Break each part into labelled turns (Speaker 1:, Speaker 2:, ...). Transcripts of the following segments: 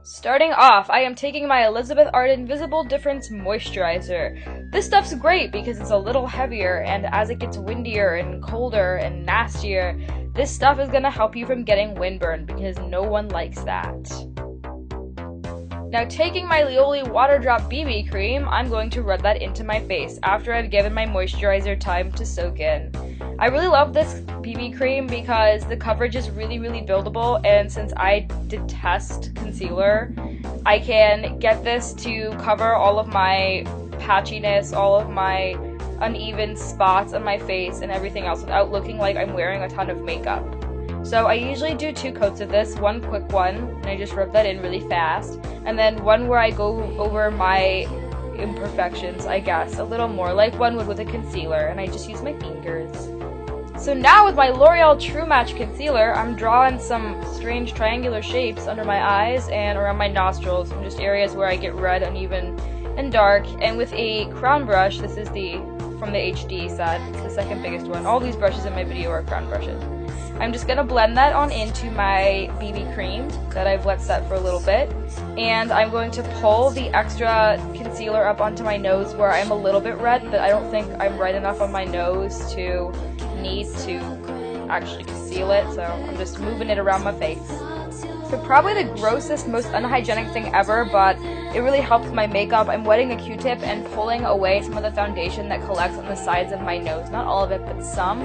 Speaker 1: Starting off, I am taking my Elizabeth Arden Visible Difference Moisturizer. This stuff's great because it's a little heavier, and as it gets windier and colder and nastier, this stuff is gonna help you from getting windburn because no one likes that. Now taking my Lioli Water Drop BB Cream, I'm going to rub that into my face after I've given my moisturizer time to soak in. I really love this BB cream because the coverage is really buildable, and since I detest concealer, I can get this to cover all of my patchiness, all of my uneven spots on my face and everything else without looking like I'm wearing a ton of makeup. So I usually do 2 coats of this, one quick one, and I just rub that in really fast, and then one where I go over my imperfections, I guess, a little more, like one would with a concealer, and I just use my fingers. So now with my L'Oreal True Match Concealer, I'm drawing some strange triangular shapes under my eyes and around my nostrils, and just areas where I get red, uneven, and dark, and with a crown brush, this is from the HD set, it's the second biggest one. All these brushes in my video are crown brushes. I'm just going to blend that on into my BB cream that I've let set for a little bit, and I'm going to pull the extra concealer up onto my nose where I'm a little bit red, but I don't think I'm red enough on my nose to need to actually conceal it, so I'm just moving it around my face. So probably the grossest, most unhygienic thing ever, but it really helps my makeup. I'm wetting a Q-tip and pulling away some of the foundation that collects on the sides of my nose. Not all of it, but some.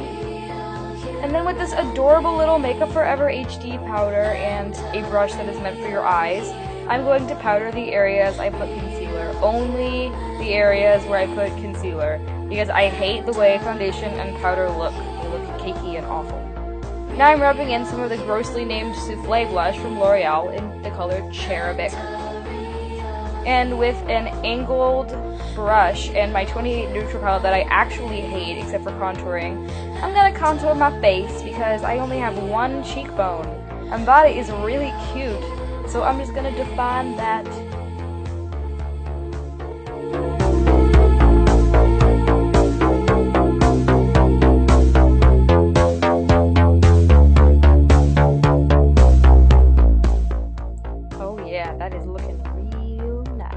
Speaker 1: And then with this adorable little Makeup Forever HD powder and a brush that is meant for your eyes, I'm going to powder the areas I put concealer. Only the areas where I put concealer, because I hate the way foundation and powder look. They look cakey and awful. Now I'm rubbing in some of the grossly named Soufflé blush from L'Oreal in the color Cherubic. And with an angled brush and my 28 neutral palette that I actually hate except for contouring, I'm gonna contour my face because I only have one cheekbone, and that is really cute, so I'm just gonna define that. Oh yeah, that is looking real nice.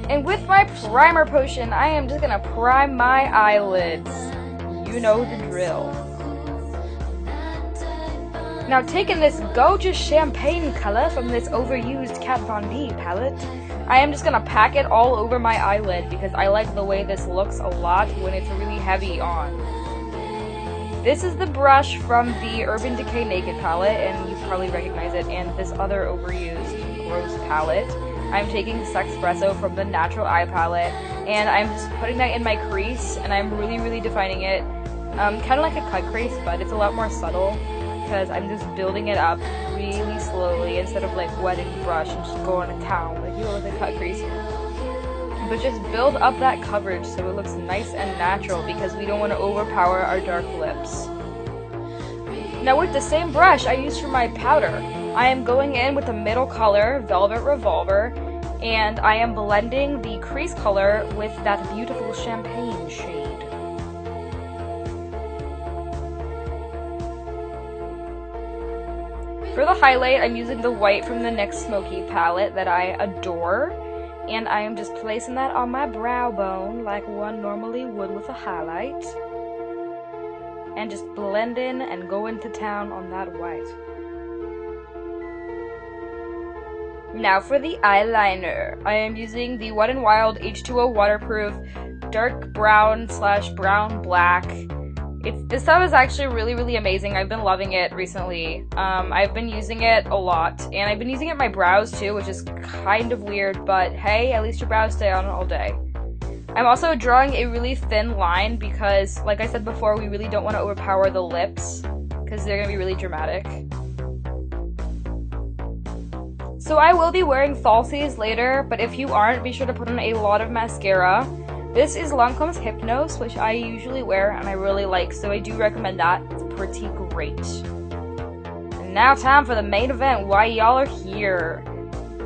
Speaker 1: And with my primer potion, I am just gonna prime my eyelids. You know the drill. Now taking this gorgeous champagne color from this overused Kat Von D palette, I am just gonna pack it all over my eyelid because I like the way this looks a lot when it's really heavy on. This is the brush from the Urban Decay Naked palette, and you probably recognize it, and this other overused, gross palette. I'm taking Sexpresso from the Natural Eye palette, and I'm just putting that in my crease, and I'm really defining it, kind of like a cut crease, but it's a lot more subtle, because I'm just building it up really slowly, instead of like wetting the brush and just going to town, like you know, with a cut crease. But just build up that coverage so it looks nice and natural, because we don't want to overpower our dark lips. Now with the same brush I used for my powder, I am going in with the middle color, Velvet Revolver, and I am blending the crease color with that beautiful champagne shade. For the highlight, I'm using the white from the NYX Smoky palette that I adore, and I am just placing that on my brow bone like one normally would with a highlight, and just blending and going to town on that white. Now for the eyeliner, I am using the Wet n Wild H2O Waterproof Dark Brown / Brown Black. This stuff is actually really amazing. I've been loving it recently. I've been using it a lot, and I've been using it in my brows too, which is kind of weird, but hey, at least your brows stay on all day. I'm also drawing a really thin line because, like I said before, we really don't want to overpower the lips because they're going to be really dramatic. So I will be wearing falsies later, but if you aren't, be sure to put on a lot of mascara. This is Lancome's Hypnose, which I usually wear and I really like, so I do recommend that. It's pretty great. And now time for the main event, why y'all are here.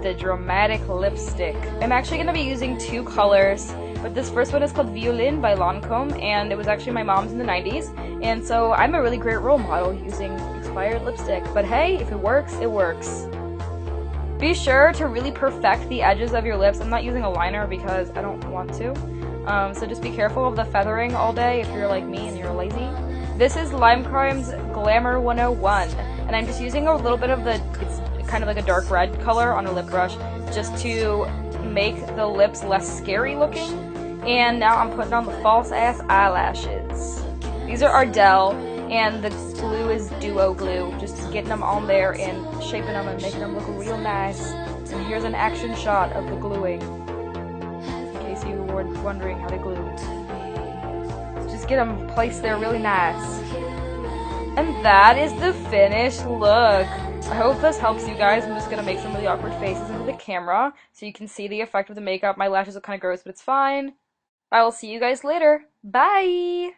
Speaker 1: the dramatic lipstick. I'm actually going to be using two colors, but this first one is called Violin by Lancome, and it was actually my mom's in the 90s, and so I'm a really great role model using expired lipstick. But hey, if it works, it works. Be sure to really perfect the edges of your lips. I'm not using a liner because I don't want to, so just be careful of the feathering all day if you're like me and you're lazy. This is Lime Crime's Glamour 101, and I'm just using a little bit of it's kind of like a dark red color on a lip brush just to make the lips less scary looking. And now I'm putting on the false ass eyelashes. These are Ardell, and the glue is Duo Glue. Just getting them on there and shaping them and making them look real nice. And here's an action shot of the gluing, in case you were wondering how to glue. Just get them placed there really nice. And that is the finished look. I hope this helps you guys. I'm just going to make some really awkward faces into the camera so you can see the effect of the makeup. My lashes look kind of gross, but it's fine. I will see you guys later. Bye!